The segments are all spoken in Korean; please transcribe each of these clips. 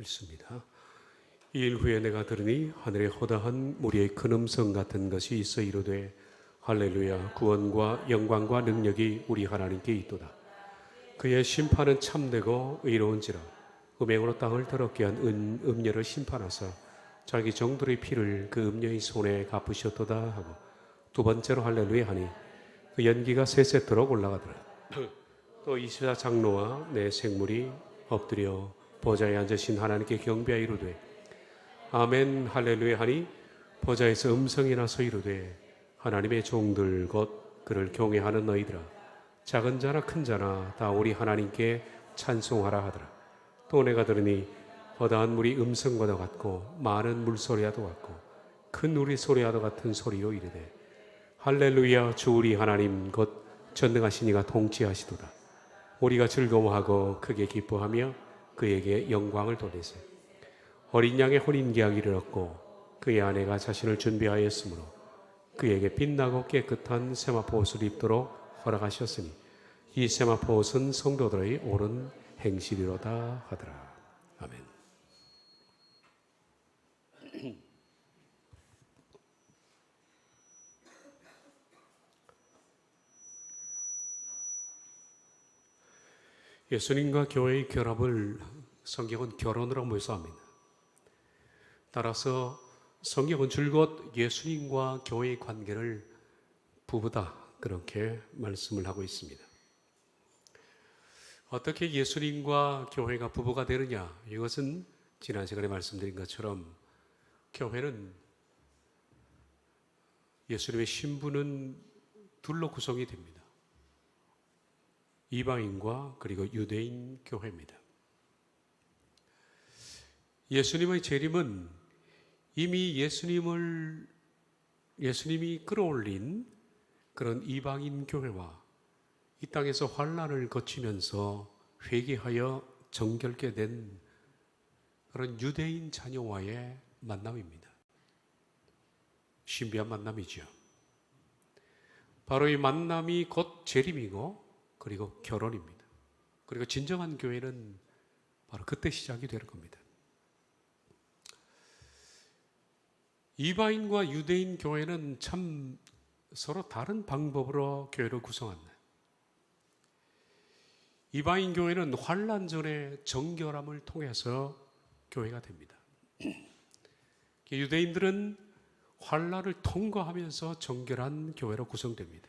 읽습니다. 이 일 후에 내가 들으니 하늘에 허다한 무리의 큰 음성 같은 것이 있어 이르되 할렐루야, 구원과 영광과 능력이 우리 하나님께 있도다. 그의 심판은 참되고 의로운지라. 음행으로 땅을 더럽게 한 음녀를 심판하사 자기 종들의 피를 그 음녀의 손에 갚으셨도다 하고, 두 번째로 할렐루야 하니 그 연기가 세세토록 올라가더라. 또 24장로와 내 생물이 엎드려 보좌에 앉으신 하나님께 경배하여 이르되 아멘 할렐루야 하니, 보좌에서 음성이 나서 이르되 하나님의 종들 곧 그를 경외하는 너희들아, 작은 자나 큰 자나 다 우리 하나님께 찬송하라 하더라. 또 내가 들으니 허다한 물이 음성과도 같고 많은 물소리와도 같고 큰 우리 소리와도 같은 소리로 이르되 할렐루야, 주 우리 하나님 곧 전능하신 이가 통치하시도다. 우리가 즐거워하고 크게 기뻐하며 그에게 영광을 돌리세. 어린 양의 혼인계약을 얻고 그의 아내가 자신을 준비하였으므로 그에게 빛나고 깨끗한 세마포 옷을 입도록 허락하셨으니 이 세마포 옷은 성도들의 옳은 행실이로다 하더라. 아멘. 예수님과 교회의 결합을 성경은 결혼이라고 묘사합니다. 따라서 성경은 줄곧 예수님과 교회의 관계를 부부다, 그렇게 말씀을 하고 있습니다. 어떻게 예수님과 교회가 부부가 되느냐? 이것은 지난 시간에 말씀드린 것처럼 교회는 예수님의 신부는 둘로 구성이 됩니다. 이방인과 그리고 유대인 교회입니다. 예수님의 재림은 이미 예수님이 끌어올린 그런 이방인 교회와 이 땅에서 환난을 거치면서 회개하여 정결케 된 그런 유대인 자녀와의 만남입니다. 신비한 만남이죠. 바로 이 만남이 곧 재림이고 그리고 결혼입니다. 그리고 진정한 교회는 바로 그때 시작이 될 겁니다. 이방인과 유대인 교회는 참 서로 다른 방법으로 교회를 구성한다. 이방인 교회는 환난 전에 정결함을 통해서 교회가 됩니다. 유대인들은 환난을 통과하면서 정결한 교회로 구성됩니다.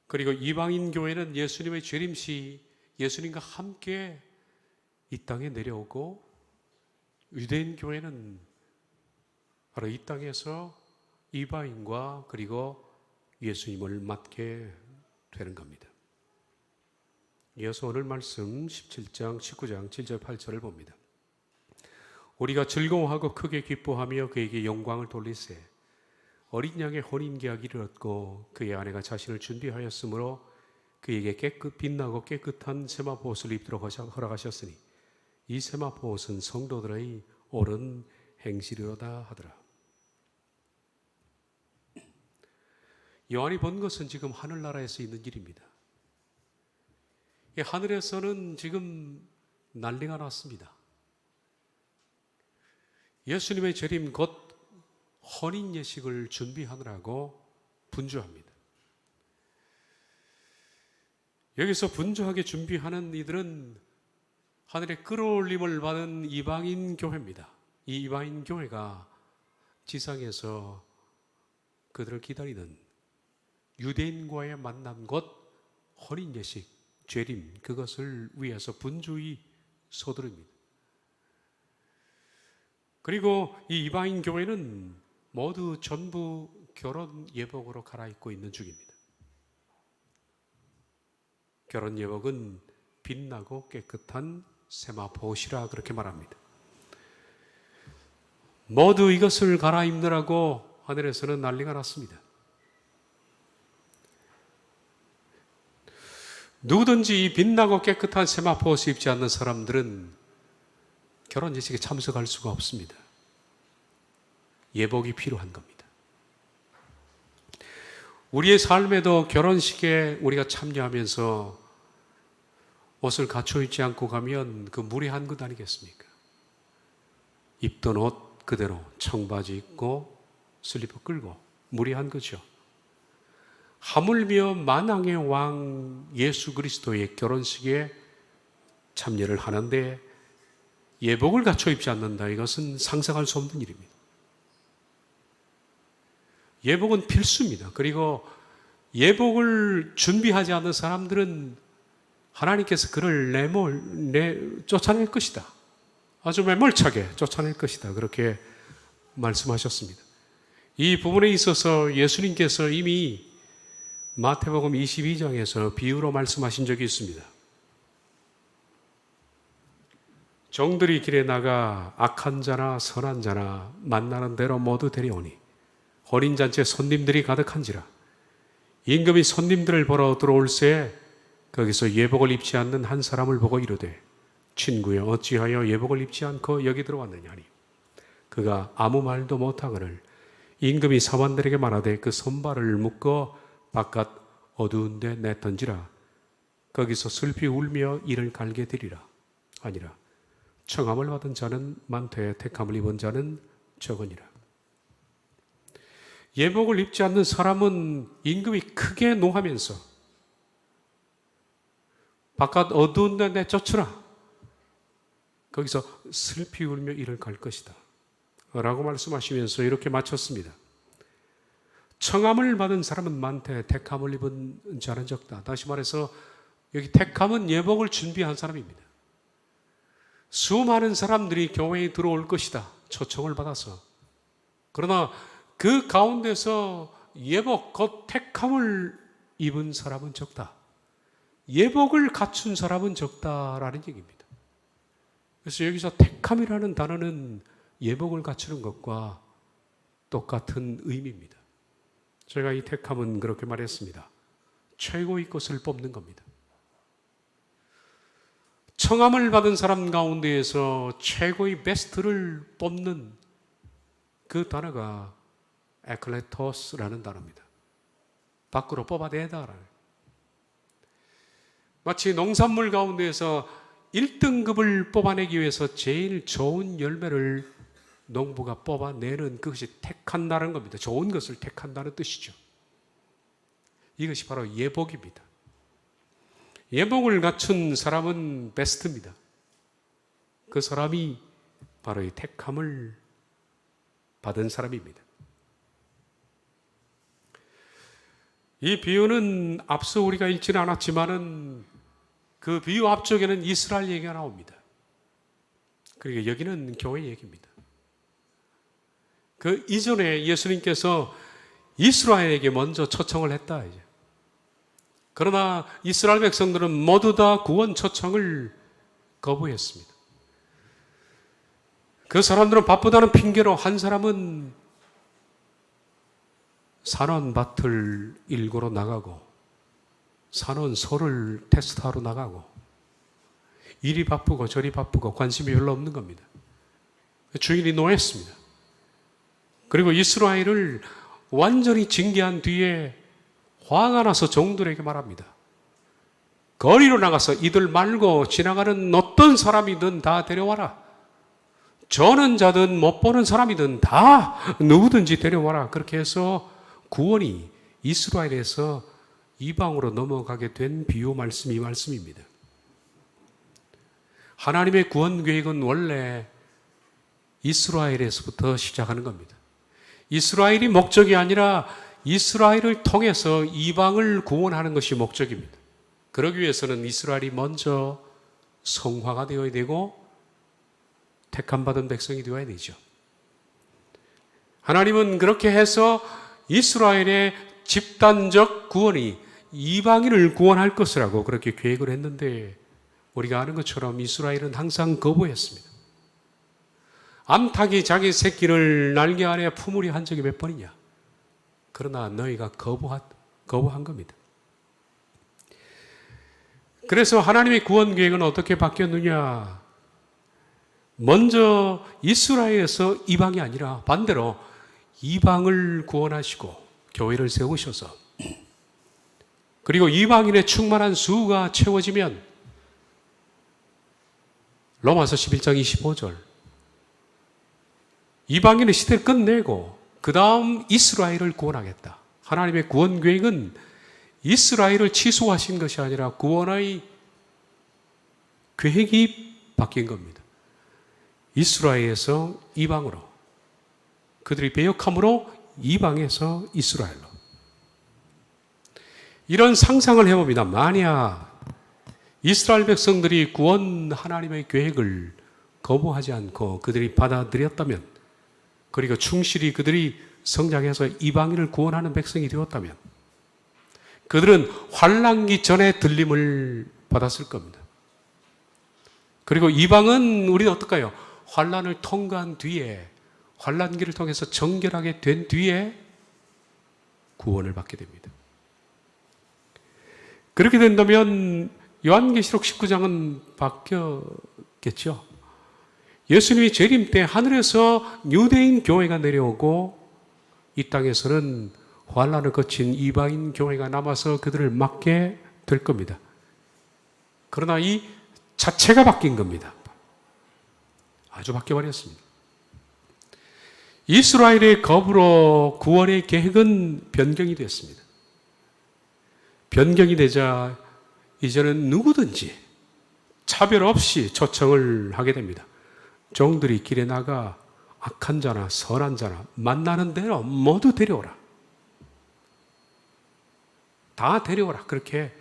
그리고 이방인 교회는 예수님의 재림시 예수님과 함께 이 땅에 내려오고, 유대인 교회는 바로 이 땅에서 이방인과 그리고 예수님을 맡게 되는 겁니다. 이어서 오늘 말씀 17장, 19장 7절 8절을 봅니다. 우리가 즐거워하고 크게 기뻐하며 그에게 영광을 돌리세. 어린 양의 혼인계약을 얻고 그의 아내가 자신을 준비하였으므로 그에게 빛나고 깨끗한 세마포 옷을 입도록 허락하셨으니 이 세마포 옷은 성도들의 옳은 행실이로다 하더라. 요한이 본 것은 지금 하늘나라에서 있는 일입니다. 하늘에서는 지금 난리가 났습니다. 예수님의 재림 곧 혼인 예식을 준비하느라고 분주합니다. 여기서 분주하게 준비하는 이들은 하늘의 끌어올림을 받은 이방인 교회입니다. 이 이방인 교회가 지상에서 그들을 기다리는 유대인과의 만남 곧 혼인 예식, 재림, 그것을 위해서 분주히 서두릅니다. 그리고 이 이방인 교회는 모두 전부 결혼 예복으로 갈아입고 있는 중입니다. 결혼 예복은 빛나고 깨끗한 세마포 옷이라 그렇게 말합니다. 모두 이것을 갈아입느라고 하늘에서는 난리가 났습니다. 누구든지 이 빛나고 깨끗한 세마포 옷을 입지 않는 사람들은 결혼 예식에 참석할 수가 없습니다. 예복이 필요한 겁니다. 우리의 삶에도 결혼식에 우리가 참여하면서 옷을 갖춰 입지 않고 가면 그 무례한 것 아니겠습니까? 입던 옷 그대로 청바지 입고 슬리퍼 끌고 무례한 거죠. 하물며 만왕의 왕 예수 그리스도의 결혼식에 참여를 하는데 예복을 갖춰 입지 않는다. 이것은 상상할 수 없는 일입니다. 예복은 필수입니다. 그리고 예복을 준비하지 않는 사람들은 하나님께서 그를 쫓아낼 것이다. 아주 매몰차게 쫓아낼 것이다. 그렇게 말씀하셨습니다. 이 부분에 있어서 예수님께서 이미 마태복음 22장에서 비유로 말씀하신 적이 있습니다. 종들이 길에 나가 악한 자나 선한 자나 만나는 대로 모두 데려오니 혼인잔치에 손님들이 가득한지라. 임금이 손님들을 보러 들어올새 거기서 예복을 입지 않는 한 사람을 보고 이르되 친구여 어찌하여 예복을 입지 않고 여기 들어왔느냐 하니 그가 아무 말도 못하거늘 임금이 사관들에게 말하되 그 손발을 묶어 바깥 어두운 데 내던지라. 거기서 슬피 울며 이를 갈게 되리라. 아니라 청함을 받은 자는 많되 택함을 입은 자는 적으니라. 예복을 입지 않는 사람은 임금이 크게 노하면서 바깥 어두운 데 내쫓으라. 거기서 슬피 울며 이를 갈 것이다. 라고 말씀하시면서 이렇게 마쳤습니다. 청함을 받은 사람은 많되 택함을 입은 자는 적다. 다시 말해서 여기 택함은 예복을 준비한 사람입니다. 수많은 사람들이 교회에 들어올 것이다. 초청을 받아서. 그러나 그 가운데서 예복, 곧 택함을 입은 사람은 적다. 예복을 갖춘 사람은 적다라는 얘기입니다. 그래서 여기서 택함이라는 단어는 예복을 갖추는 것과 똑같은 의미입니다. 제가 이 택함은 그렇게 말했습니다. 최고의 것을 뽑는 겁니다. 청함을 받은 사람 가운데에서 최고의 베스트를 뽑는 그 단어가 에클레토스라는 단어입니다. 밖으로 뽑아내다라는. 마치 농산물 가운데에서 1등급을 뽑아내기 위해서 제일 좋은 열매를 농부가 뽑아내는 그것이 택한다는 겁니다. 좋은 것을 택한다는 뜻이죠. 이것이 바로 예복입니다. 예복을 갖춘 사람은 베스트입니다. 그 사람이 바로 이 택함을 받은 사람입니다. 이 비유는 앞서 우리가 읽지는 않았지만은 그 비유 앞쪽에는 이스라엘 얘기가 나옵니다. 그리고 여기는 교회 얘기입니다. 그 이전에 예수님께서 이스라엘에게 먼저 초청을 했다. 이제. 그러나 이스라엘 백성들은 모두 다 구원 초청을 거부했습니다. 그 사람들은 바쁘다는 핑계로 한 사람은 산원밭을 일구러 나가고 산원소를 테스트하러 나가고 이리 바쁘고 저리 바쁘고 관심이 별로 없는 겁니다. 주인이 노했습니다. 그리고 이스라엘을 완전히 징계한 뒤에 화가 나서 종들에게 말합니다. 거리로 나가서 이들 말고 지나가는 어떤 사람이든 다 데려와라. 저는 자든 못 보는 사람이든 다 누구든지 데려와라. 그렇게 해서 구원이 이스라엘에서 이방으로 넘어가게 된 비유 말씀이 말씀입니다. 하나님의 구원 계획은 원래 이스라엘에서부터 시작하는 겁니다. 이스라엘이 목적이 아니라 이스라엘을 통해서 이방을 구원하는 것이 목적입니다. 그러기 위해서는 이스라엘이 먼저 성화가 되어야 되고 택함받은 백성이 되어야 되죠. 하나님은 그렇게 해서 이스라엘의 집단적 구원이 이방인을 구원할 것이라고 그렇게 계획을 했는데 우리가 아는 것처럼 이스라엘은 항상 거부했습니다. 암탉이 자기 새끼를 날개 아래 품으려 한 적이 몇 번이냐? 그러나 너희가 거부한 겁니다. 그래서 하나님의 구원 계획은 어떻게 바뀌었느냐? 먼저 이스라엘에서 이방이 아니라 반대로 이방을 구원하시고 교회를 세우셔서 그리고 이방인의 충만한 수가 채워지면 로마서 11장 25절. 이방인의 시대를 끝내고 그 다음 이스라엘을 구원하겠다. 하나님의 구원 계획은 이스라엘을 취소하신 것이 아니라 구원의 계획이 바뀐 겁니다. 이스라엘에서 이방으로, 그들이 배역함으로 이방에서 이스라엘로. 이런 상상을 해봅니다. 만약 이스라엘 백성들이 구원 하나님의 계획을 거부하지 않고 그들이 받아들였다면, 그리고 충실히 그들이 성장해서 이방인을 구원하는 백성이 되었다면, 그들은 환란기 전에 들림을 받았을 겁니다. 그리고 이방은 우리는 어떨까요? 환란을 통과한 뒤에, 환란기를 통해서 정결하게 된 뒤에 구원을 받게 됩니다. 그렇게 된다면 요한계시록 19장은 바뀌었겠죠. 예수님이 재림 때 하늘에서 유대인 교회가 내려오고 이 땅에서는 환란을 거친 이방인 교회가 남아서 그들을 맡게 될 겁니다. 그러나 이 자체가 바뀐 겁니다. 아주 바뀌어버렸습니다. 이스라엘의 겁으로 구원의 계획은 변경이 됐습니다. 변경이 되자 이제는 누구든지 차별 없이 초청을 하게 됩니다. 종들이 길에 나가 악한 자나 선한 자나 만나는 대로 모두 데려오라. 다 데려오라. 그렇게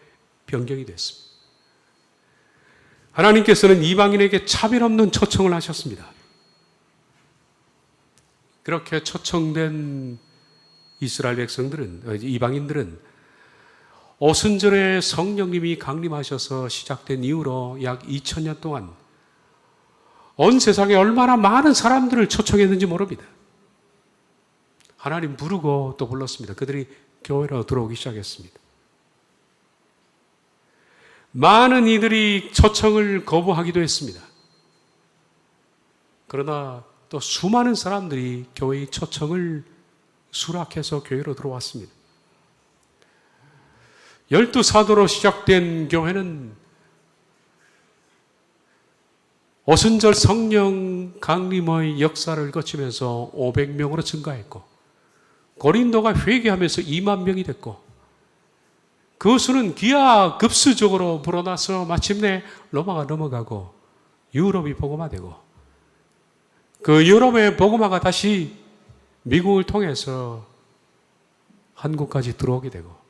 변경이 됐습니다. 하나님께서는 이방인에게 차별 없는 초청을 하셨습니다. 그렇게 초청된 이스라엘 백성들은, 이방인들은 오순절에 성령님이 강림하셔서 시작된 이후로 약 2000년 동안 온 세상에 얼마나 많은 사람들을 초청했는지 모릅니다. 하나님 부르고 또 불렀습니다. 그들이 교회로 들어오기 시작했습니다. 많은 이들이 초청을 거부하기도 했습니다. 그러나 또 수많은 사람들이 교회의 초청을 수락해서 교회로 들어왔습니다. 12사도로 시작된 교회는 오순절 성령 강림의 역사를 거치면서 500명으로 증가했고, 고린도가 회개하면서 2만 명이 됐고, 그 수는 기하급수적으로 불어나서 마침내 로마가 넘어가고 유럽이 복음화되고, 그 유럽의 복음화가 다시 미국을 통해서 한국까지 들어오게 되고,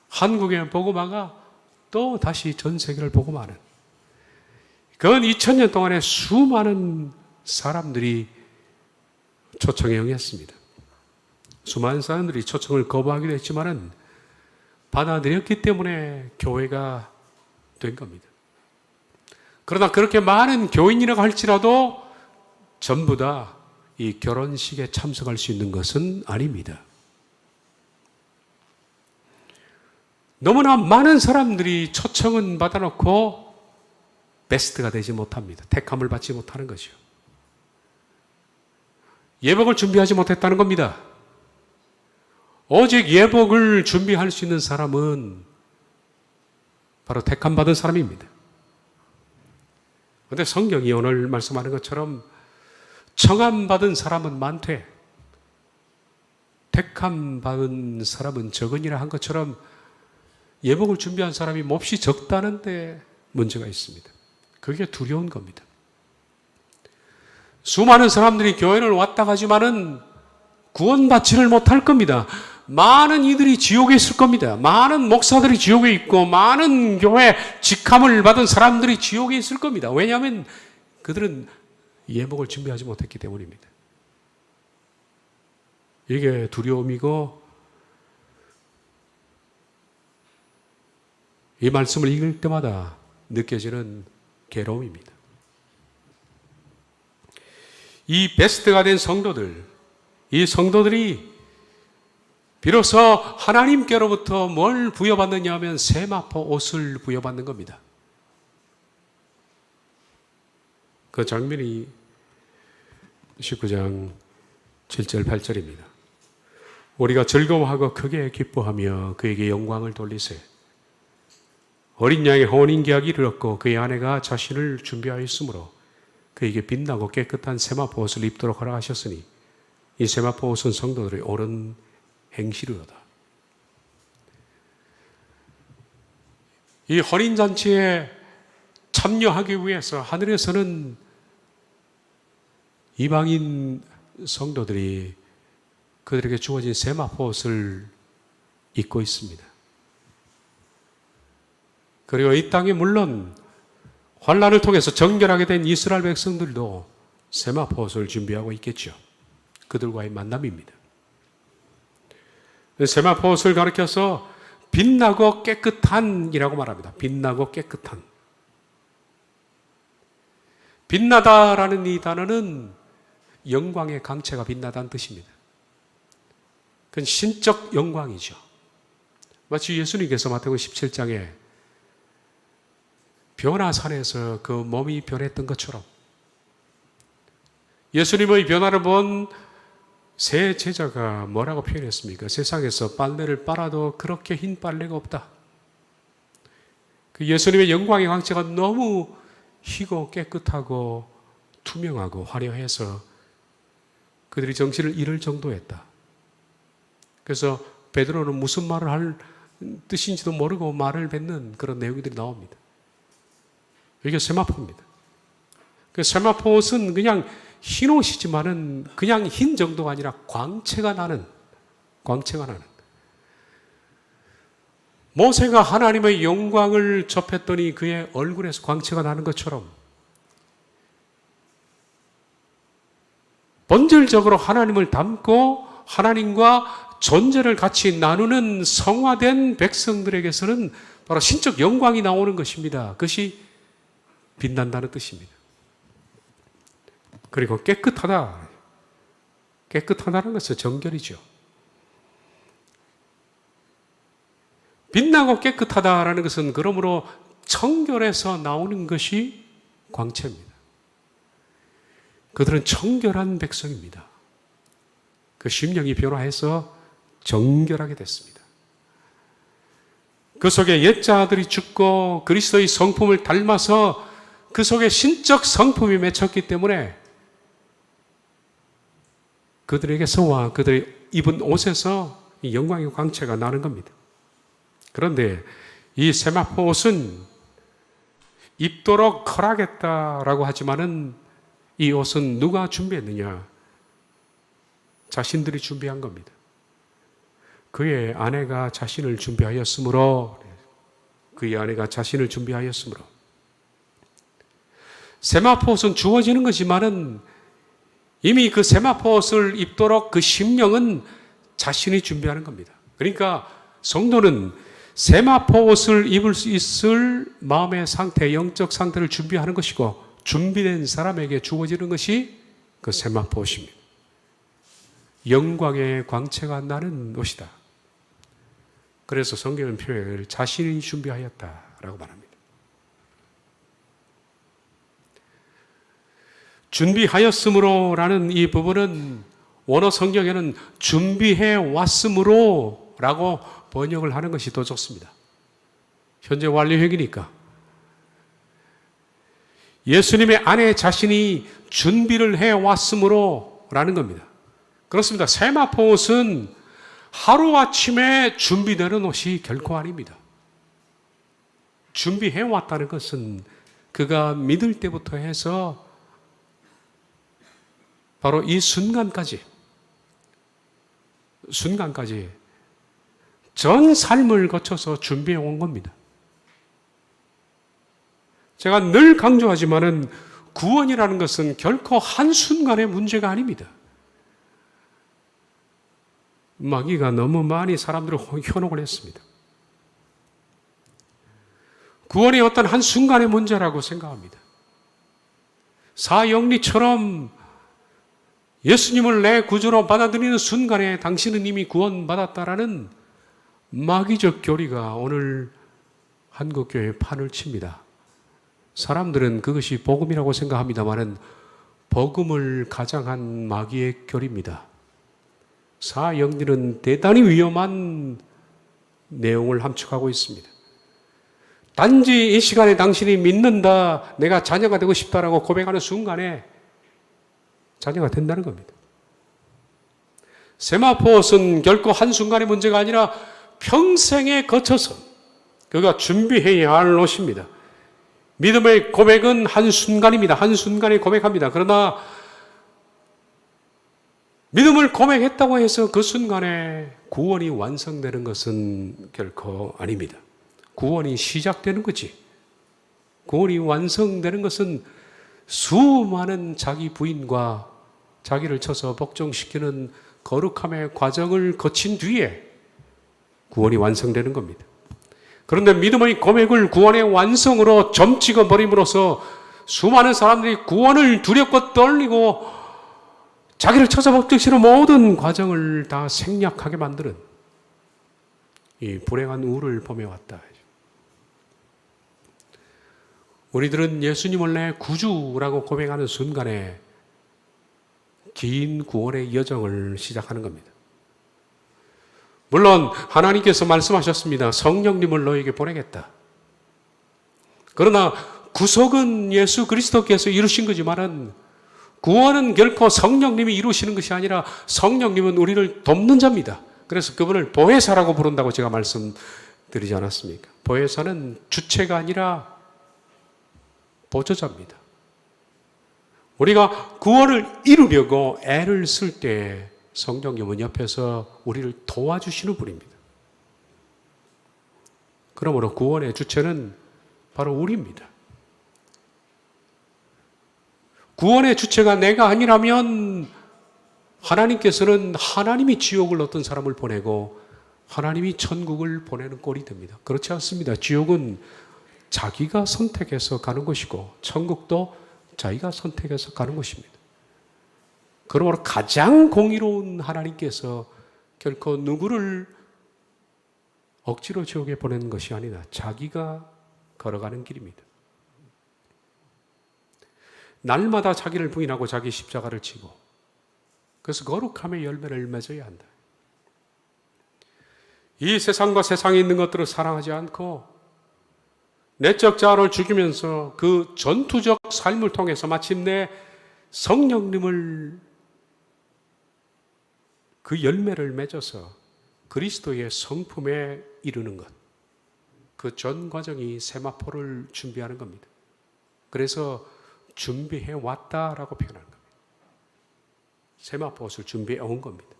한국의 복음화가 또 다시 전 세계를 복음화하는, 근 2000년 동안에 수많은 사람들이 초청에 응했습니다. 수많은 사람들이 초청을 거부하기도 했지만은 받아들였기 때문에 교회가 된 겁니다. 그러나 그렇게 많은 교인이라고 할지라도 전부 다 이 결혼식에 참석할 수 있는 것은 아닙니다. 너무나 많은 사람들이 초청은 받아놓고 베스트가 되지 못합니다. 택함을 받지 못하는 것이요. 예복을 준비하지 못했다는 겁니다. 오직 예복을 준비할 수 있는 사람은 바로 택함 받은 사람입니다. 그런데 성경이 오늘 말씀하는 것처럼 청함 받은 사람은 많되 택함 받은 사람은 적으니라 한 것처럼 예복을 준비한 사람이 몹시 적다는 데 문제가 있습니다. 그게 두려운 겁니다. 수많은 사람들이 교회를 왔다 가지만은 구원받지를 못할 겁니다. 많은 이들이 지옥에 있을 겁니다. 많은 목사들이 지옥에 있고 많은 교회 직함을 받은 사람들이 지옥에 있을 겁니다. 왜냐하면 그들은 예복을 준비하지 못했기 때문입니다. 이게 두려움이고, 이 말씀을 읽을 때마다 느껴지는 괴로움입니다. 이 베스트가 된 성도들, 이 성도들이 비로소 하나님께로부터 뭘 부여받느냐 하면 세마포 옷을 부여받는 겁니다. 그 장면이 19장 7절 8절입니다. 우리가 즐거워하고 크게 기뻐하며 그에게 영광을 돌리세. 어린 양의 혼인계약이 이르렀고 그의 아내가 자신을 준비하였으므로 그에게 빛나고 깨끗한 세마포 옷을 입도록 허락하셨으니 이 세마포 옷은 성도들의 옳은 행실이로다. 이 혼인잔치에 참여하기 위해서 하늘에서는 이방인 성도들이 그들에게 주어진 세마포 옷을 입고 있습니다. 그리고 이 땅에 물론 환난을 통해서 정결하게 된 이스라엘 백성들도 세마포 옷을 준비하고 있겠죠. 그들과의 만남입니다. 세마포 옷을 가리켜서 빛나고 깨끗한이라고 말합니다. 빛나고 깨끗한. 빛나다라는 이 단어는 영광의 강체가 빛나다는 뜻입니다. 그건 신적 영광이죠. 마치 예수님께서 마태복음 17장에 변화산에서 그 몸이 변했던 것처럼 예수님의 변화를 본 세 제자가 뭐라고 표현했습니까? 세상에서 빨래를 빨아도 그렇게 흰 빨래가 없다. 그 예수님의 영광의 광채가 너무 희고 깨끗하고 투명하고 화려해서 그들이 정신을 잃을 정도였다. 그래서 베드로는 무슨 말을 할 뜻인지도 모르고 말을 뱉는 그런 내용들이 나옵니다. 이게 세마포입니다. 그 세마포 옷은 그냥 흰 옷이지만은 그냥 흰 정도가 아니라 광채가 나는. 모세가 하나님의 영광을 접했더니 그의 얼굴에서 광채가 나는 것처럼 본질적으로 하나님을 닮고 하나님과 존재를 같이 나누는 성화된 백성들에게서는 바로 신적 영광이 나오는 것입니다. 그것이 빛난다는 뜻입니다. 그리고 깨끗하다. 깨끗하다는 것은 정결이죠. 빛나고 깨끗하다라는 것은 그러므로 청결에서 나오는 것이 광채입니다. 그들은 청결한 백성입니다. 그 심령이 변화해서 정결하게 됐습니다. 그 속에 옛자들이 죽고 그리스도의 성품을 닮아서 그 속에 신적 성품이 맺혔기 때문에 그들에게서와 그들의 입은 옷에서 이 영광의 광채가 나는 겁니다. 그런데 이 세마포 옷은 입도록 허락했다라고 하지만은 이 옷은 누가 준비했느냐? 자신들이 준비한 겁니다. 그의 아내가 자신을 준비하였으므로 세마포 옷은 주어지는 것이지만은 이미 그 세마포 옷을 입도록 그 심령은 자신이 준비하는 겁니다. 그러니까 성도는 세마포 옷을 입을 수 있을 마음의 상태, 영적 상태를 준비하는 것이고 준비된 사람에게 주어지는 것이 그 세마포 옷입니다. 영광의 광채가 나는 옷이다. 그래서 성경은 표현을 자신이 준비하였다라고 말합니다. 준비하였으므로라는 이 부분은 원어 성경에는 준비해 왔으므로라고 번역을 하는 것이 더 좋습니다. 현재 완료형이니까. 예수님의 아내 자신이 준비를 해 왔으므로라는 겁니다. 그렇습니다. 세마포 옷은 하루아침에 준비되는 옷이 결코 아닙니다. 준비해 왔다는 것은 그가 믿을 때부터 해서 바로 이 순간까지 전 삶을 거쳐서 준비해 온 겁니다. 제가 늘 강조하지만은 구원이라는 것은 결코 한순간의 문제가 아닙니다. 마귀가 너무 많이 사람들을 현혹을 했습니다. 구원이 어떤 한순간의 문제라고 생각합니다. 사형리처럼 예수님을 내 구주로 받아들이는 순간에 당신은 이미 구원받았다라는 마귀적 교리가 오늘 한국교회에 판을 칩니다. 사람들은 그것이 복음이라고 생각합니다만은 복음을 가장한 마귀의 교리입니다. 사형리는 대단히 위험한 내용을 함축하고 있습니다. 단지 이 시간에 당신이 믿는다, 내가 자녀가 되고 싶다라고 고백하는 순간에 자녀가 된다는 겁니다. 세마포스는 결코 한순간의 문제가 아니라 평생에 거쳐서 그가 준비해야 할 것입니다. 믿음의 고백은 한순간입니다. 한순간에 고백합니다. 그러나 믿음을 고백했다고 해서 그 순간에 구원이 완성되는 것은 결코 아닙니다. 구원이 시작되는 거지. 구원이 완성되는 것은 수많은 자기 부인과 자기를 쳐서 복종시키는 거룩함의 과정을 거친 뒤에 구원이 완성되는 겁니다. 그런데 믿음의 고백을 구원의 완성으로 점찍어 버림으로써 수많은 사람들이 구원을 두렵고 떨리고 자기를 쳐서 복종시키는 모든 과정을 다 생략하게 만드는 이 불행한 우를 범해왔다. 우리들은 예수님을 내 구주라고 고백하는 순간에 긴 구원의 여정을 시작하는 겁니다. 물론 하나님께서 말씀하셨습니다. 성령님을 너에게 보내겠다. 그러나 구속은 예수 그리스도께서 이루신 거지만은 구원은 결코 성령님이 이루시는 것이 아니라 성령님은 우리를 돕는 자입니다. 그래서 그분을 보혜사라고 부른다고 제가 말씀드리지 않았습니까? 보혜사는 주체가 아니라 보조자입니다. 우리가 구원을 이루려고 애를 쓸 때 성령님은 옆에서 우리를 도와주시는 분입니다. 그러므로 구원의 주체는 바로 우리입니다. 구원의 주체가 내가 아니라면 하나님께서는 하나님이 지옥을 어떤 사람을 보내고 하나님이 천국을 보내는 꼴이 됩니다. 그렇지 않습니다. 지옥은 자기가 선택해서 가는 것이고 천국도 자기가 선택해서 가는 것입니다. 그러므로 가장 공의로운 하나님께서 결코 누구를 억지로 지옥에 보내는 것이 아니라 자기가 걸어가는 길입니다. 날마다 자기를 부인하고 자기 십자가를 지고 그래서 거룩함의 열매를 맺어야 한다. 이 세상과 세상에 있는 것들을 사랑하지 않고 내적 자아를 죽이면서 그 전투적 삶을 통해서 마침내 성령님을 그 열매를 맺어서 그리스도의 성품에 이르는 것. 그 전 과정이 세마포를 준비하는 겁니다. 그래서 준비해 왔다라고 표현하는 겁니다. 세마포옷을 준비해 온 겁니다.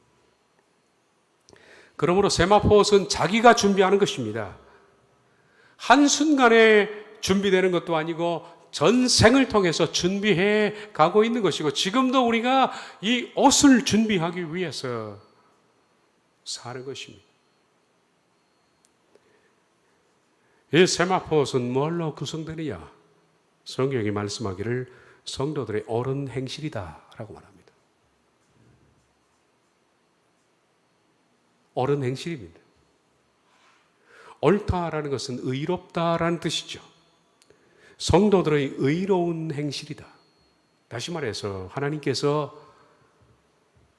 그러므로 세마포옷은 자기가 준비하는 것입니다. 한순간에 준비되는 것도 아니고 전생을 통해서 준비해 가고 있는 것이고 지금도 우리가 이 옷을 준비하기 위해서 사는 것입니다. 이 세마포옷은 뭘로 구성되느냐? 성경이 말씀하기를 성도들의 옳은 행실이다라고 말합니다. 옳은 행실입니다. 옳다라는 것은 의롭다라는 뜻이죠. 성도들의 의로운 행실이다. 다시 말해서 하나님께서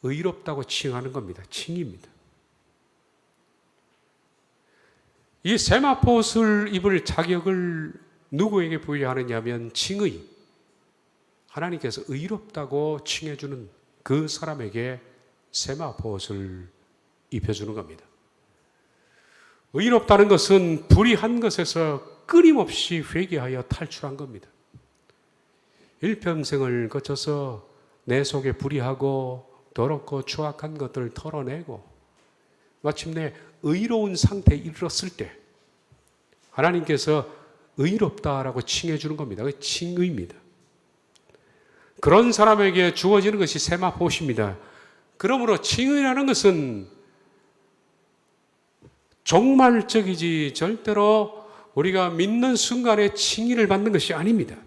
의롭다고 칭하는 겁니다. 칭입니다. 이 세마포옷을 입을 자격을 누구에게 부여하느냐 하면 칭의. 하나님께서 의롭다고 칭해주는 그 사람에게 세마포옷을 입혀주는 겁니다. 의롭다는 것은 불의한 것에서 끊임없이 회개하여 탈출한 겁니다. 일평생을 거쳐서 내 속에 불의하고 더럽고 추악한 것들을 털어내고 마침내 의로운 상태에 이르렀을 때 하나님께서 의롭다라고 칭해주는 겁니다. 그게 칭의입니다. 그런 사람에게 주어지는 것이 세마포옷입니다. 그러므로 칭의라는 것은 종말적이지 절대로 우리가 믿는 순간에 칭의를 받는 것이 아닙니다.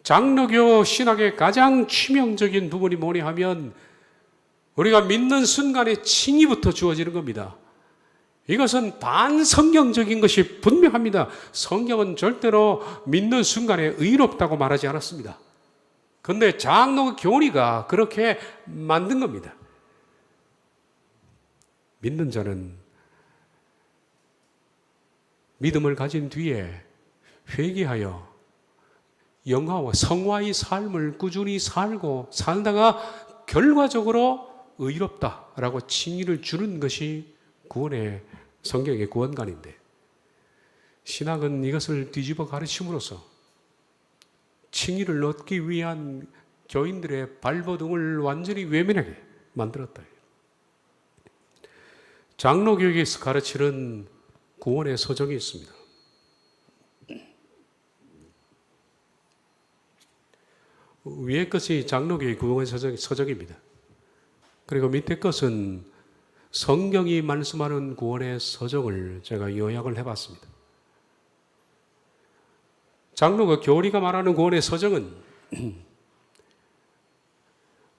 장로교 신학의 가장 치명적인 부분이 뭐냐 하면 우리가 믿는 순간에 칭의부터 주어지는 겁니다. 이것은 반성경적인 것이 분명합니다. 성경은 절대로 믿는 순간에 의롭다고 말하지 않았습니다. 그런데 장로 교리가 그렇게 만든 겁니다. 믿는 자는 믿음을 가진 뒤에 회개하여 영화와 성화의 삶을 꾸준히 살다가 결과적으로 의롭다라고 칭의를 주는 것이 구원의 성경의 구원관인데, 신학은 이것을 뒤집어 가르침으로써 칭의를 얻기 위한 교인들의 발버둥을 완전히 외면하게 만들었다. 장로교육에서 가르치는 구원의 서적이 있습니다. 위에 것이 장로교의 구원의 서적입니다. 그리고 밑에 것은 성경이 말씀하는 구원의 서적을 제가 요약을 해봤습니다. 장로가 교리가 말하는 구원의 서적은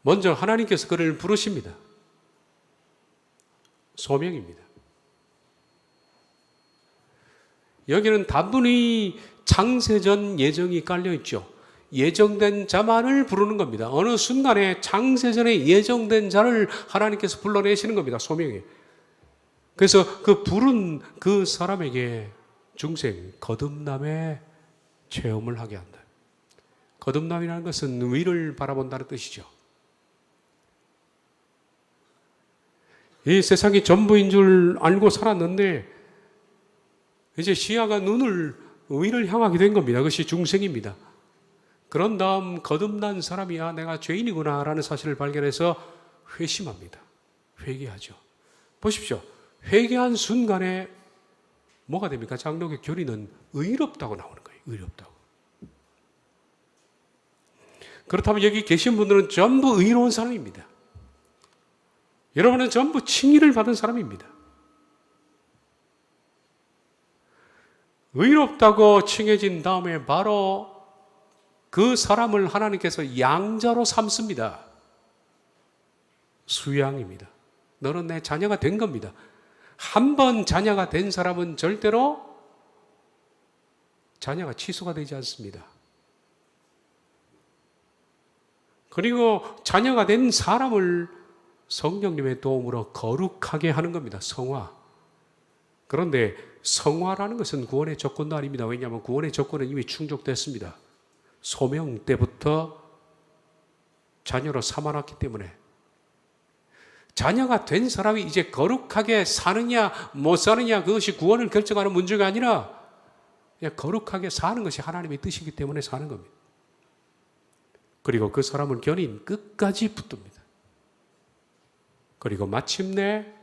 먼저 하나님께서 그를 부르십니다. 소명입니다. 여기는 단순히 창세전 예정이 깔려있죠. 예정된 자만을 부르는 겁니다. 어느 순간에 창세전에 예정된 자를 하나님께서 불러내시는 겁니다. 소명에. 그래서 그 부른 그 사람에게 중생, 거듭남의 체험을 하게 한다. 거듭남이라는 것은 위를 바라본다는 뜻이죠. 이 세상이 전부인 줄 알고 살았는데 이제 시야가 눈을 위를 향하게 된 겁니다. 그것이 중생입니다. 그런 다음 거듭난 사람이야 내가 죄인이구나 라는 사실을 발견해서 회심합니다. 회개하죠. 보십시오. 회개한 순간에 뭐가 됩니까? 장로교 교리는 의롭다고 나오는 거예요. 의롭다고. 그렇다면 여기 계신 분들은 전부 의로운 사람입니다. 여러분은 전부 칭의를 받은 사람입니다. 의롭다고 칭해진 다음에 바로 그 사람을 하나님께서 양자로 삼습니다. 수양입니다. 너는 내 자녀가 된 겁니다. 한 번 자녀가 된 사람은 절대로 자녀가 취소가 되지 않습니다. 그리고 자녀가 된 사람을 성령님의 도움으로 거룩하게 하는 겁니다. 성화. 그런데 성화라는 것은 구원의 조건도 아닙니다. 왜냐하면 구원의 조건은 이미 충족됐습니다. 소명 때부터 자녀로 삼아놨기 때문에 자녀가 된 사람이 이제 거룩하게 사느냐 못 사느냐 그것이 구원을 결정하는 문제가 아니라 그냥 거룩하게 사는 것이 하나님의 뜻이기 때문에 사는 겁니다. 그리고 그 사람은 견인 끝까지 붙듭니다. 그리고 마침내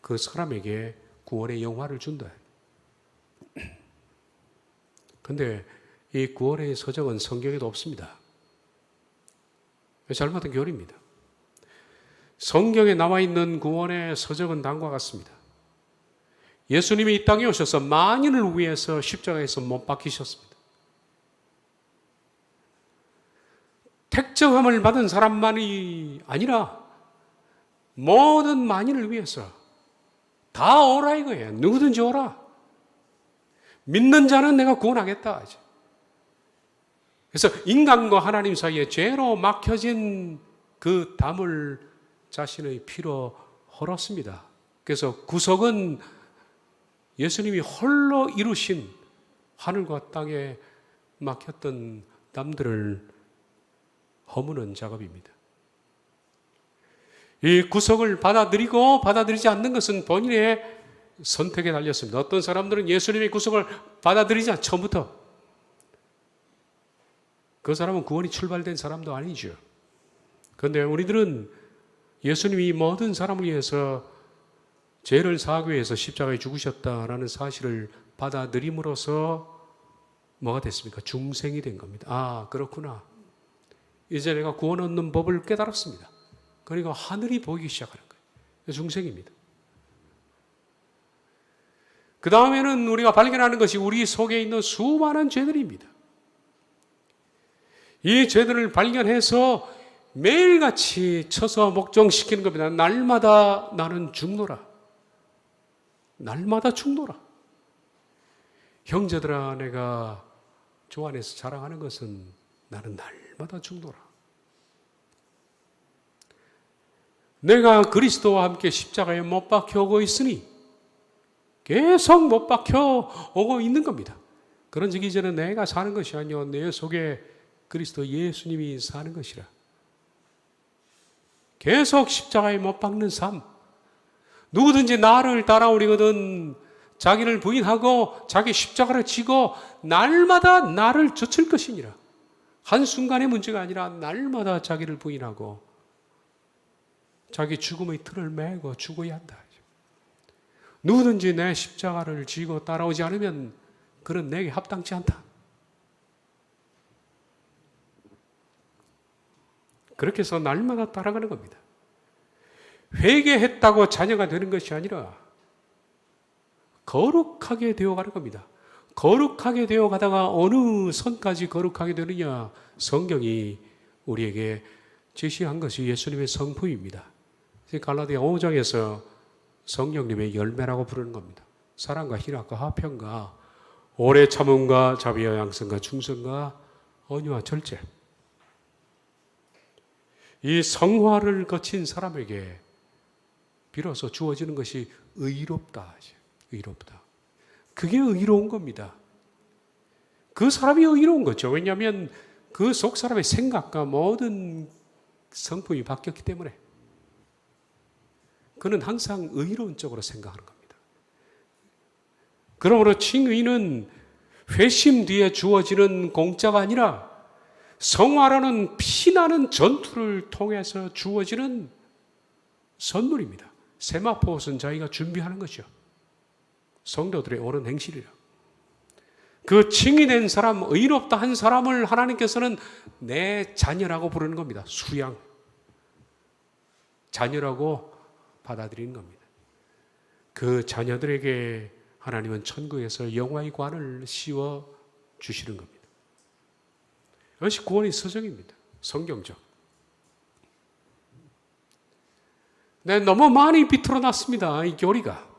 그 사람에게 구원의 영화를 준다. 그런데 이 구원의 서적은 성경에도 없습니다. 잘못된 교리입니다. 성경에 나와 있는 구원의 서적은 다음과 같습니다. 예수님이 이 땅에 오셔서 만인을 위해서 십자가에서 못 박히셨습니다. 택정함을 받은 사람만이 아니라 모든 만인을 위해서 다 오라 이거예요. 누구든지 오라. 믿는 자는 내가 구원하겠다. 그래서 인간과 하나님 사이에 죄로 막혀진 그 담을 자신의 피로 헐었습니다. 그래서 구속은 예수님이 홀로 이루신 하늘과 땅에 막혔던 담들을 허무는 작업입니다. 이 구속을 받아들이고 받아들이지 않는 것은 본인의 선택에 달렸습니다. 어떤 사람들은 예수님의 구속을 받아들이지 않아 처음부터. 그 사람은 구원이 출발된 사람도 아니죠. 그런데 우리들은 예수님이 모든 사람을 위해서 죄를 사하기 위해서 십자가에 죽으셨다라는 사실을 받아들임으로써 뭐가 됐습니까? 중생이 된 겁니다. 아, 그렇구나. 이제 내가 구원 얻는 법을 깨달았습니다. 그리고 하늘이 보이기 시작하는 거예요. 중생입니다. 그 다음에는 우리가 발견하는 것이 우리 속에 있는 수많은 죄들입니다. 이 죄들을 발견해서 매일같이 쳐서 목정시키는 겁니다. 날마다 나는 죽노라. 날마다 죽노라. 형제들아, 내가 주 안에서 자랑하는 것은 나는 날마다 죽노라. 내가 그리스도와 함께 십자가에 못 박혀 오고 있으니 계속 못 박혀 오고 있는 겁니다. 그런 적이 이제는 내가 사는 것이 아니요 내 속에 그리스도 예수님이 사는 것이라. 계속 십자가에 못 박는 삶. 누구든지 나를 따라오리거든 자기를 부인하고 자기 십자가를 지고 날마다 나를 좇을 것이니라. 한순간의 문제가 아니라 날마다 자기를 부인하고 자기 죽음의 틀을 메고 죽어야 한다. 누구든지 내 십자가를 지고 따라오지 않으면 그는 내게 합당치 않다. 그렇게 해서 날마다 따라가는 겁니다. 회개했다고 자녀가 되는 것이 아니라 거룩하게 되어가는 겁니다. 거룩하게 되어가다가 어느 선까지 거룩하게 되느냐, 성경이 우리에게 제시한 것이 예수님의 성품입니다. 갈라디아 5장에서 성령님의 열매라고 부르는 겁니다. 사랑과 희락과 화평과 오래 참음과 자비와 양선과 충성과 온유와 절제. 이 성화를 거친 사람에게 비로소 주어지는 것이 의롭다. 의롭다. 그게 의로운 겁니다. 그 사람이 의로운 거죠. 왜냐하면 그 속 사람의 생각과 모든 성품이 바뀌었기 때문에 그는 항상 의로운 쪽으로 생각하는 겁니다. 그러므로 칭의는 회심 뒤에 주어지는 공짜가 아니라 성화라는 피나는 전투를 통해서 주어지는 선물입니다. 세마포옷은 자기가 준비하는 것이요. 성도들의 옳은 행실이라. 그 칭의된 사람, 의롭다 한 사람을 하나님께서는 내 자녀라고 부르는 겁니다. 수양. 자녀라고 받아들이는 겁니다. 그 자녀들에게 하나님은 천국에서 영화의 관을 씌워 주시는 겁니다. 이것이 구원의 서정입니다. 성경적. 네, 너무 많이 비틀어놨습니다. 이 교리가.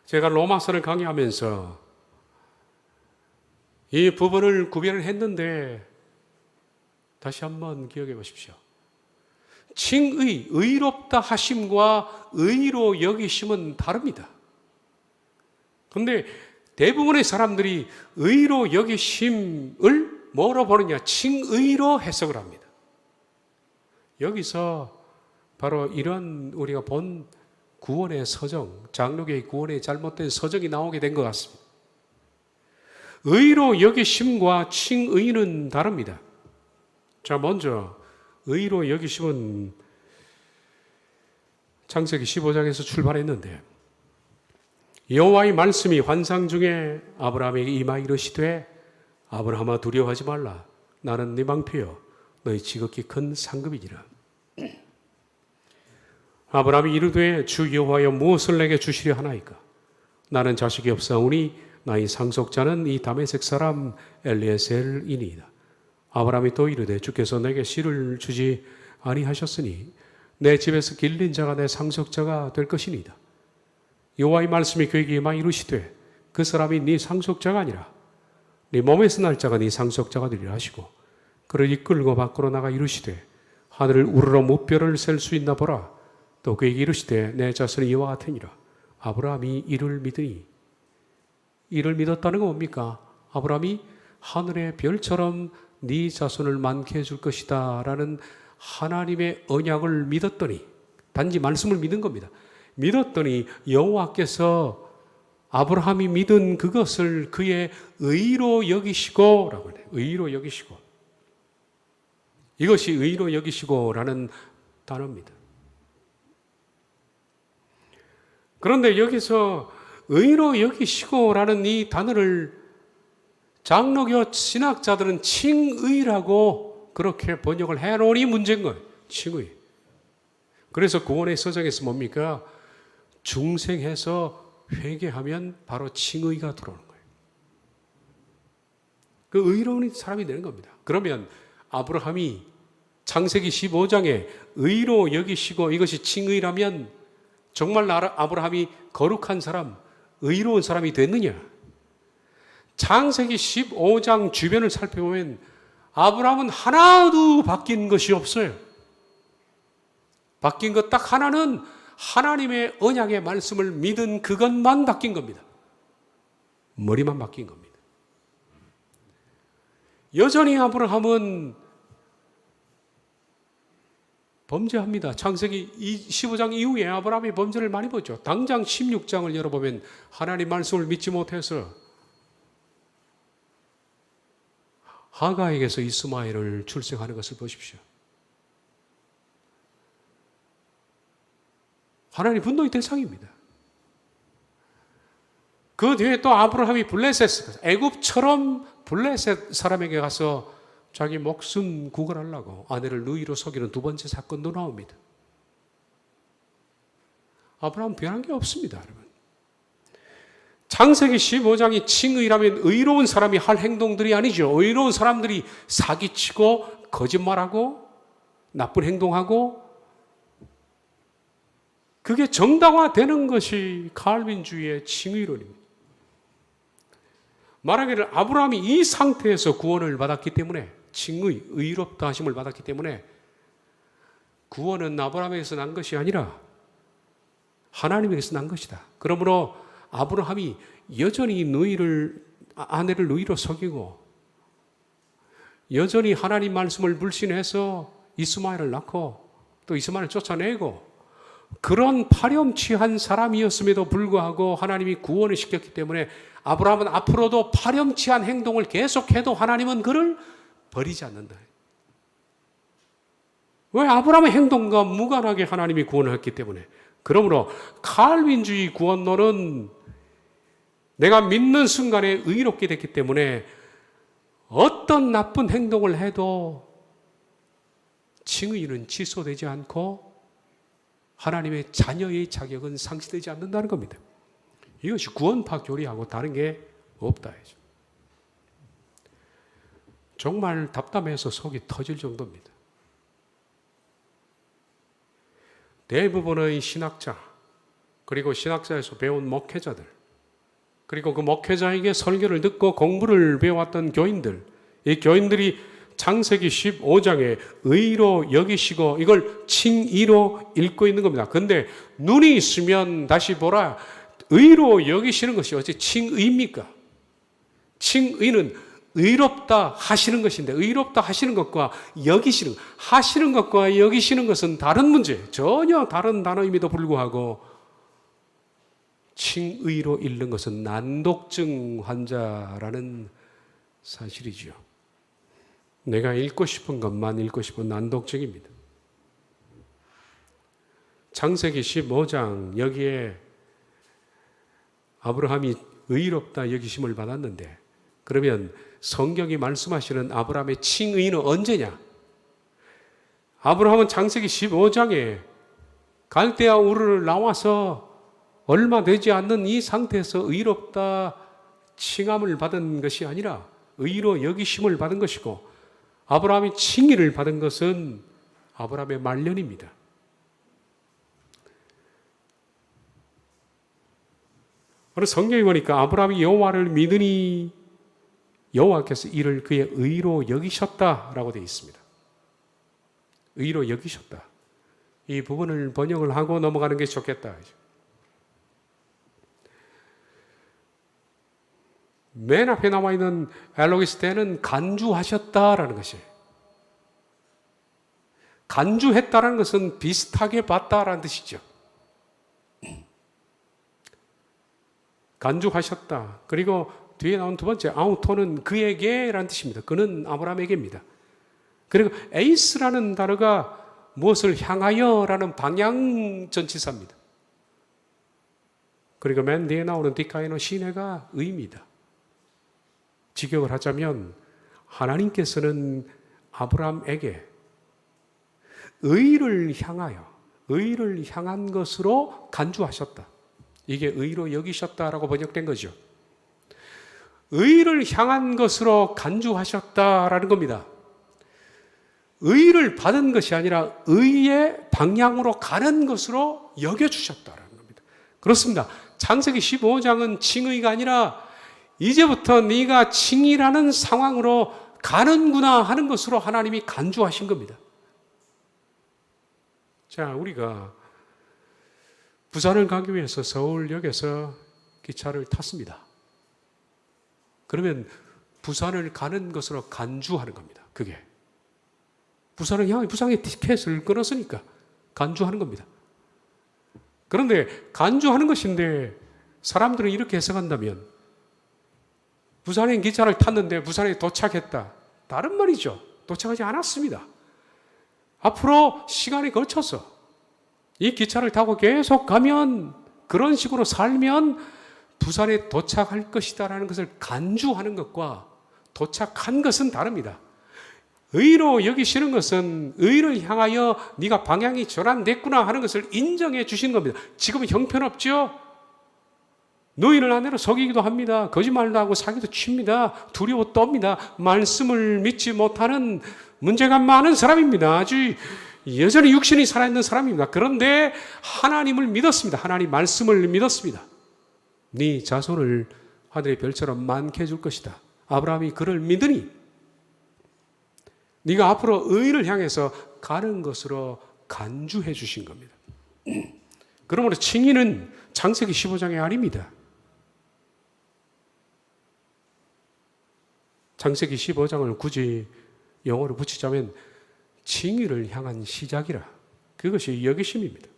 제가 로마서를 강의하면서 이 부분을 구별을 했는데 다시 한번 기억해 보십시오. 칭의, 의롭다 하심과 의로 여기심은 다릅니다. 그런데 대부분의 사람들이 의로 여기심을 뭐로 보느냐? 칭의로 해석을 합니다. 여기서 바로 이런 우리가 본 구원의 서정, 장로교의 구원의 잘못된 서정이 나오게 된 것 같습니다. 의로 여기심과 칭의는 다릅니다. 자, 먼저 의로 여기심은 창세기 15장에서 출발했는데 여호와의 말씀이 환상 중에 아브라함에게 임하 이르시되 아브라함아 두려워하지 말라. 나는 네 방패여 너희 지극히 큰 상급이니라. 아브라함이 이르되 주 여호와여 무엇을 내게 주시려 하나이까? 나는 자식이 없사오니 나의 상속자는 이 다메섹 사람 엘리에셀이니이다. 아브라함이 또 이르되 주께서 내게 씨를 주지 아니하셨으니 내 집에서 길린 자가 내 상속자가 될 것이니이다. 여호와의 말씀이 그에게 임하 이르시되 그 사람이 네 상속자가 아니라 네 몸에서 날 자가 네 상속자가 되리라 하시고 그를 이끌고 밖으로 나가 이르시되 하늘을 우러러 무뼈를 셀 수 있나 보라. 또 그에게 이르시되 내 자손이 이와 같으니라. 아브라함이 이를 믿으니. 이를 믿었다는 건 뭡니까? 아브라함이 하늘의 별처럼 네 자손을 많게 해줄 것이다 라는 하나님의 언약을 믿었더니, 단지 말씀을 믿은 겁니다. 믿었더니 여호와께서 아브라함이 믿은 그것을 그의 의로 여기시고 라고 해요. 의로 여기시고. 이것이 의로 여기시고 라는 단어입니다. 그런데 여기서 의로 여기시고 라는 이 단어를 장로교 신학자들은 칭의라고 그렇게 번역을 해놓으니 문제인 거예요. 칭의. 그래서 구원의 서정에서 뭡니까? 중생해서 회개하면 바로 칭의가 들어오는 거예요. 그 의로운 사람이 되는 겁니다. 그러면 아브라함이 창세기 15장에 의로 여기시고 이것이 칭의라면 정말 아브라함이 거룩한 사람, 의로운 사람이 됐느냐? 창세기 15장 주변을 살펴보면 아브라함은 하나도 바뀐 것이 없어요. 바뀐 것 딱 하나는 하나님의 언약의 말씀을 믿은 그것만 바뀐 겁니다. 머리만 바뀐 겁니다. 여전히 아브라함은 범죄합니다. 창세기 15장 이후에 아브라함이 범죄를 많이 보죠. 당장 16장을 열어보면 하나님 말씀을 믿지 못해서 하가에게서 이스마엘을 출생하는 것을 보십시오. 하나님 분노의 대상입니다. 그 뒤에 또 아브라함이 블레셋, 애굽처럼 블레셋 사람에게 가서 자기 목숨 구걸하려고 아내를 누이로 속이는 두 번째 사건도 나옵니다. 아브라함 변한 게 없습니다, 여러분. 창세기 15장이 칭의라면 의로운 사람이 할 행동들이 아니죠. 의로운 사람들이 사기치고 거짓말하고 나쁜 행동하고 그게 정당화되는 것이 칼빈주의의 칭의론입니다. 말하기를 아브라함이 이 상태에서 구원을 받았기 때문에 칭의, 의롭다 하심을 받았기 때문에 구원은 아브라함에게서 난 것이 아니라 하나님에게서 난 것이다. 그러므로 아브라함이 여전히 아내를 누이로 속이고 여전히 하나님 말씀을 불신해서 이스마엘을 낳고 또 이스마엘을 쫓아내고 그런 파렴치한 사람이었음에도 불구하고 하나님이 구원을 시켰기 때문에 아브라함은 앞으로도 파렴치한 행동을 계속해도 하나님은 그를 버리지 않는다. 왜? 아브라함의 행동과 무관하게 하나님이 구원을 했기 때문에. 그러므로 칼빈주의 구원론은 내가 믿는 순간에 의롭게 됐기 때문에 어떤 나쁜 행동을 해도 칭의는 취소되지 않고 하나님의 자녀의 자격은 상실되지 않는다는 겁니다. 이것이 구원파 교리하고 다른 게 없다. 정말 답답해서 속이 터질 정도입니다. 대부분의 신학자, 그리고 신학자에서 배운 목회자들, 그리고 그 목회자에게 설교를 듣고 공부를 배워왔던 교인들, 이 교인들이 창세기 15장에 의로 여기시고 이걸 칭의로 읽고 있는 겁니다. 그런데 눈이 있으면 다시 보라. 의로 여기시는 것이 어째 칭의입니까? 칭의는 의롭다 하시는 것인데 의롭다 하시는 것과 여기시는, 하시는 것과 여기시는 것은 다른 문제, 전혀 다른 단어임에도 불구하고 칭의로 읽는 것은 난독증 환자라는 사실이지요. 내가 읽고 싶은 것만 읽고 싶은 난독증입니다. 창세기 15장 여기에 아브라함이 의롭다 여기심을 받았는데 그러면 성경이 말씀하시는 아브라함의 칭의는 언제냐? 아브라함은 창세기 15장에 갈대아 우르를 나와서 얼마 되지 않는 이 상태에서 의롭다 칭함을 받은 것이 아니라 의로 여기심을 받은 것이고 아브라함이 칭의를 받은 것은 아브라함의 말년입니다. 그래서 성경에 보니까 아브라함이 여호와를 믿으니 여호와께서 이를 그의 의로 여기셨다라고 되어 있습니다. 의로 여기셨다. 이 부분을 번역을 하고 넘어가는 게 좋겠다. 맨 앞에 나와 있는 엘로기스테는 간주하셨다라는 것이에요. 간주했다라는 것은 비슷하게 봤다라는 뜻이죠. 간주하셨다. 그리고 뒤에 나온 두 번째 아우토는 그에게라는 뜻입니다. 그는 아브라함에게입니다. 그리고 에이스라는 단어가 무엇을 향하여라는 방향 전치사입니다. 그리고 맨 뒤에 나오는 디카이노 시네가 의입니다. 직역을 하자면 하나님께서는 아브라함에게 의를 향한 것으로 간주하셨다. 이게 의로 여기셨다라고 번역된 거죠. 의를 향한 것으로 간주하셨다라는 겁니다. 의를 받은 것이 아니라 의의 방향으로 가는 것으로 여겨주셨다라는 겁니다. 그렇습니다. 창세기 15장은 칭의가 아니라 이제부터 네가 칭의라는 상황으로 가는구나 하는 것으로 하나님이 간주하신 겁니다. 자, 우리가 부산을 가기 위해서 서울역에서 기차를 탔습니다. 그러면 부산을 가는 것으로 간주하는 겁니다. 그게. 부산을 향해 부산의 티켓을 끊었으니까 간주하는 겁니다. 그런데 간주하는 것인데 사람들은 이렇게 해석한다면 부산에 기차를 탔는데 부산에 도착했다. 다른 말이죠. 도착하지 않았습니다. 앞으로 시간이 걸쳐서 이 기차를 타고 계속 가면 그런 식으로 살면 부산에 도착할 것이다라는 것을 간주하는 것과 도착한 것은 다릅니다. 의로 여기시는 것은 의를 향하여 네가 방향이 전환됐구나 하는 것을 인정해 주시는 겁니다. 지금은 형편없죠? 너희는 아내로 속이기도 합니다. 거짓말도 하고 사기도 칩니다. 두려워 떱니다. 말씀을 믿지 못하는 문제가 많은 사람입니다. 아주 여전히 육신이 살아있는 사람입니다. 그런데 하나님을 믿었습니다. 하나님 말씀을 믿었습니다. 네 자손을 하늘의 별처럼 많게 해줄 것이다. 아브라함이 그를 믿으니 네가 앞으로 의를 향해서 가는 것으로 간주해 주신 겁니다. 그러므로 칭의는 창세기 15장이 아닙니다. 창세기 15장을 굳이 영어로 붙이자면 칭의를 향한 시작이라. 그것이 여기심입니다.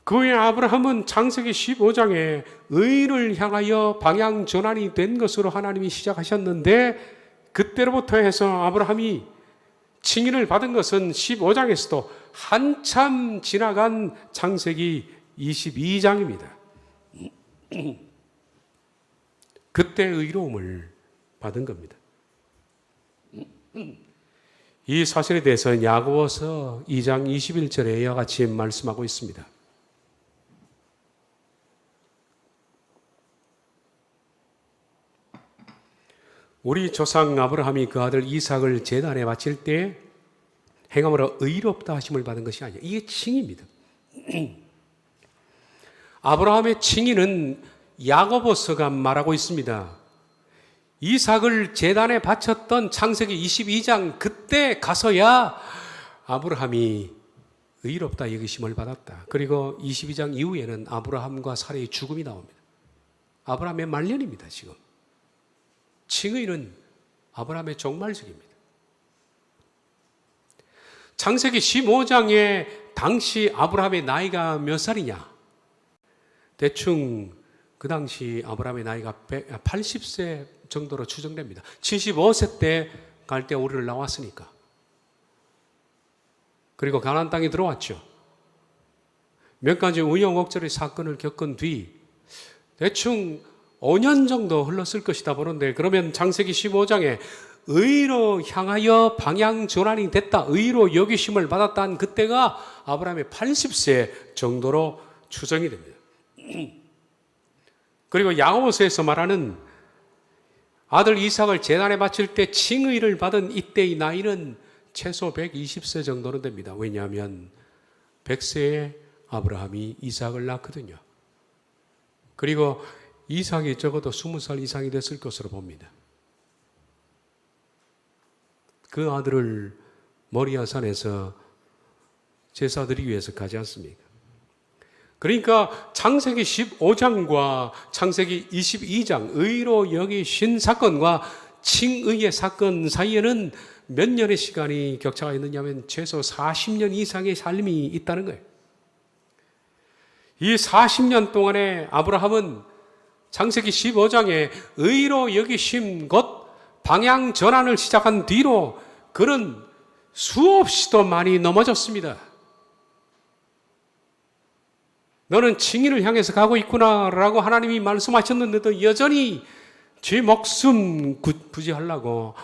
그 후에 아브라함은 창세기 15장에 의를 향하여 방향 전환이 된 것으로 하나님이 시작하셨는데 그때로부터 해서 아브라함이 칭의를 받은 것은 15장에서도 한참 지나간 창세기 22장입니다. 그때 의로움을 받은 겁니다. 이 사실에 대해서는 야고보서 2장 21절에 이와 같이 말씀하고 있습니다. 우리 조상 아브라함이 그 아들 이삭을 제단에 바칠 때 행함으로 의롭다 하심을 받은 것이 아니에요. 이게 칭의입니다. 아브라함의 칭의는 야고보서가 말하고 있습니다. 이삭을 제단에 바쳤던 창세기 22장 그때 가서야 아브라함이 의롭다 여기심을 받았다. 그리고 22장 이후에는 아브라함과 사라의 죽음이 나옵니다. 아브라함의 말년입니다. 지금. 칭의는 아브라함의 종말적입니다. 창세기 15장에 당시 아브라함의 나이가 몇 살이냐? 대충 그 당시 아브라함의 나이가 80세 정도로 추정됩니다. 75세 때 갈대우르를 나왔으니까. 그리고 가나안 땅에 들어왔죠. 몇 가지 우여곡절의 사건을 겪은 뒤 대충 5년 정도 흘렀을 것이다 보는데 그러면 창세기 15장에 의로 향하여 방향 전환이 됐다. 의로 여기심을 받았다는 그때가 아브라함의 80세 정도로 추정이 됩니다. 그리고 야고보서에서 말하는 아들 이삭을 제단에 바칠 때 칭의를 받은 이때의 나이는 최소 120세 정도는 됩니다. 왜냐하면 100세에 아브라함이 이삭을 낳거든요. 그리고 이삭이 적어도 20살 이상이 됐을 것으로 봅니다. 그 아들을 모리아산에서 제사드리기 위해서 가지 않습니까? 그러니까 창세기 15장과 창세기 22장 의로 여기신 사건과 칭의의 사건 사이에는 몇 년의 시간이 격차가 있느냐면 최소 40년 이상의 삶이 있다는 거예요. 이 40년 동안에 아브라함은 창세기 15장에 의로 여기심 곧 방향 전환을 시작한 뒤로 그는 수없이도 많이 넘어졌습니다. 너는 칭의를 향해서 가고 있구나라고 하나님이 말씀하셨는데도 여전히 제 목숨 부지하려고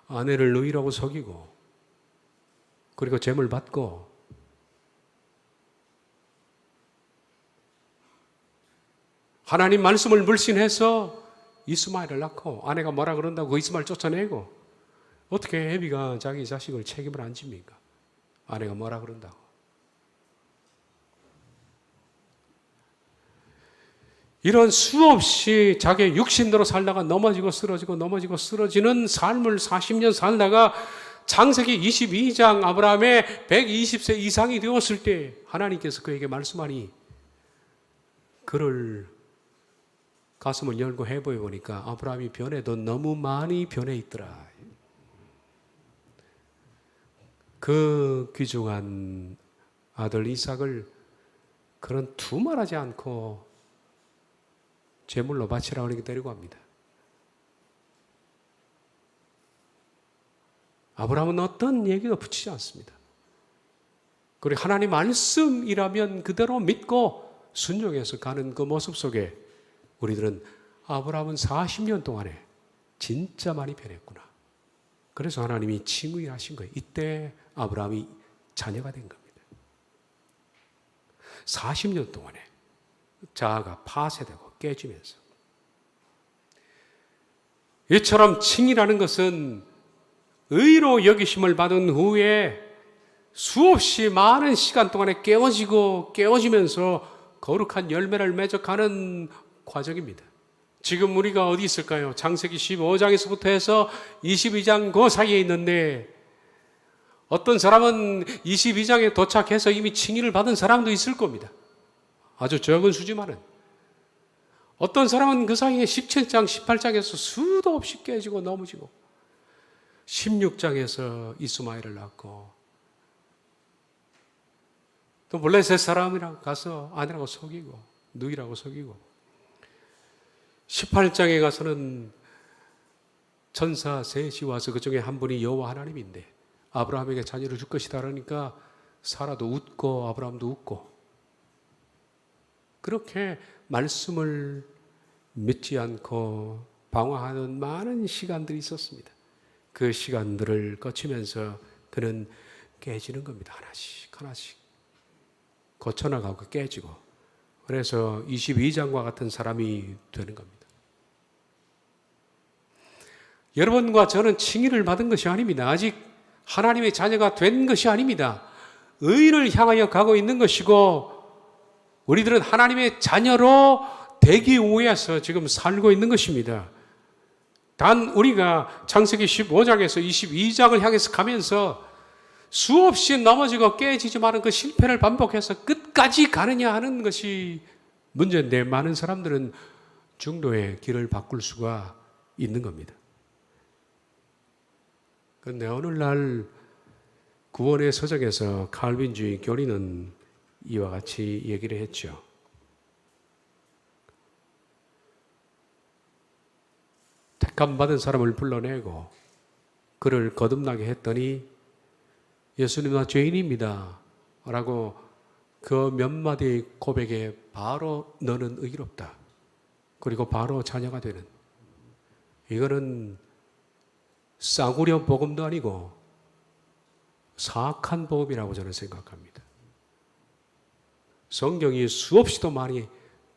아내를 의라고 속이고 그리고 재물 받고 하나님 말씀을 불신해서 이스마엘을 낳고 아내가 뭐라 그런다고 그 이스마엘 쫓아내고 어떻게 애비가 자기 자식을 책임을 안 집니까? 아내가 뭐라 그런다고. 이런 수없이 자기 육신대로 살다가 넘어지고 쓰러지고 넘어지고 쓰러지는 삶을 40년 살다가 창세기 22장 아브라함의 120세 이상이 되었을 때 하나님께서 그에게 말씀하니 그를 가슴을 열고 해보여 보니까 아브라함이 변해도 너무 많이 변해 있더라. 그 귀중한 아들 이삭을 그런 두말하지 않고 제물로 바치라고 이렇게 데리고 갑니다. 아브라함은 어떤 얘기도 붙이지 않습니다. 그리고 하나님 말씀이라면 그대로 믿고 순종해서 가는 그 모습 속에 우리들은 아브라함은 40년 동안에 진짜 많이 변했구나. 그래서 하나님이 칭의하신 거예요. 이때 아브라함이 자녀가 된 겁니다. 40년 동안에 자아가 파쇄되고 깨지면서 이처럼 칭의라는 것은 의로 여기심을 받은 후에 수없이 많은 시간 동안에 깨어지면서 거룩한 열매를 맺어가는 과정입니다. 지금 우리가 어디 있을까요? 창세기 15장에서부터 해서 22장 그 사이에 있는데 어떤 사람은 22장에 도착해서 이미 칭의를 받은 사람도 있을 겁니다. 아주 적은 수지만은. 어떤 사람은 그 사이에 17장, 18장에서 수도 없이 깨지고 넘어지고 16장에서 이스마엘을 낳고 또 블레셋 사람이랑 가서 아내라고 속이고 누이라고 속이고 18장에 가서는 천사 셋이 와서 그 중에 한 분이 여호와 하나님인데 아브라함에게 자녀를 줄 것이다 그러니까 사라도 웃고 아브라함도 웃고 그렇게 말씀을 믿지 않고 방황하는 많은 시간들이 있었습니다. 그 시간들을 거치면서 그는 깨지는 겁니다. 하나씩 하나씩 거쳐나가고 깨지고 그래서 22장과 같은 사람이 되는 겁니다. 여러분과 저는 칭의를 받은 것이 아닙니다. 아직 하나님의 자녀가 된 것이 아닙니다. 의를 향하여 가고 있는 것이고 우리들은 하나님의 자녀로 되기 위해서 지금 살고 있는 것입니다. 단 우리가 창세기 15장에서 22장을 향해서 가면서 수없이 넘어지고 깨지지만 그 실패를 반복해서 끝까지 가느냐 하는 것이 문제인데 많은 사람들은 중도의 길을 바꿀 수가 있는 겁니다. 그런데 오늘날 구원의 서적에서 칼빈주의 교리는 이와 같이 얘기를 했죠. 택함받은 사람을 불러내고 그를 거듭나게 했더니 예수님은 죄인입니다 라고 그 몇 마디의 고백에 바로 너는 의롭다. 그리고 바로 자녀가 되는 이거는 싸구려 복음도 아니고 사악한 복음이라고 저는 생각합니다. 성경이 수없이도 많이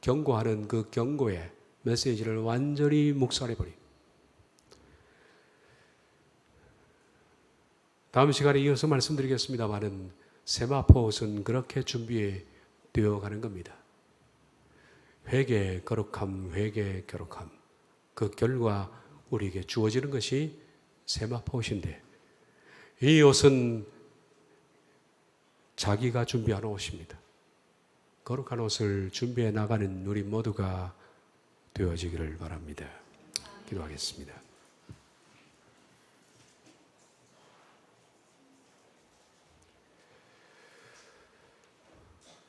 경고하는 그 경고의 메시지를 완전히 묵살해버린 다음 시간에 이어서 말씀드리겠습니다마는 세마포옷은 그렇게 준비되어 가는 겁니다. 회개, 거룩함, 회개, 거룩함 그 결과 우리에게 주어지는 것이 세마포옷인데 이 옷은 자기가 준비한 옷입니다. 거룩한 옷을 준비해 나가는 우리 모두가 되어지기를 바랍니다. 기도하겠습니다.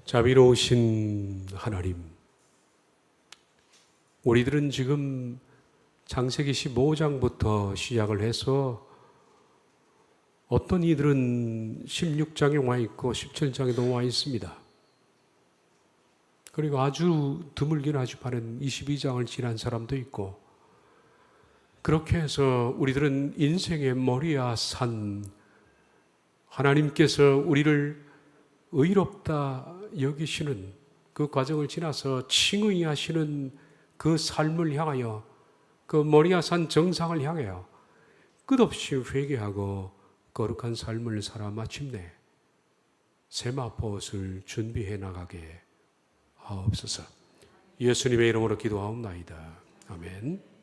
자비로우신 하나님, 우리들은 지금 창세기 15장부터 시작을 해서 어떤 이들은 16장에 와 있고 17장에도 와 있습니다. 그리고 아주 드물긴 하지만 22장을 지난 사람도 있고 그렇게 해서 우리들은 인생의 머리야 산 하나님께서 우리를 의롭다 여기시는 그 과정을 지나서 칭의하시는 그 삶을 향하여 그 머리야 산 정상을 향하여 끝없이 회개하고 거룩한 삶을 살아 마침내 세마포옷을 준비해 나가게 하옵소서. 예수님의 이름으로 기도하옵나이다. 아멘.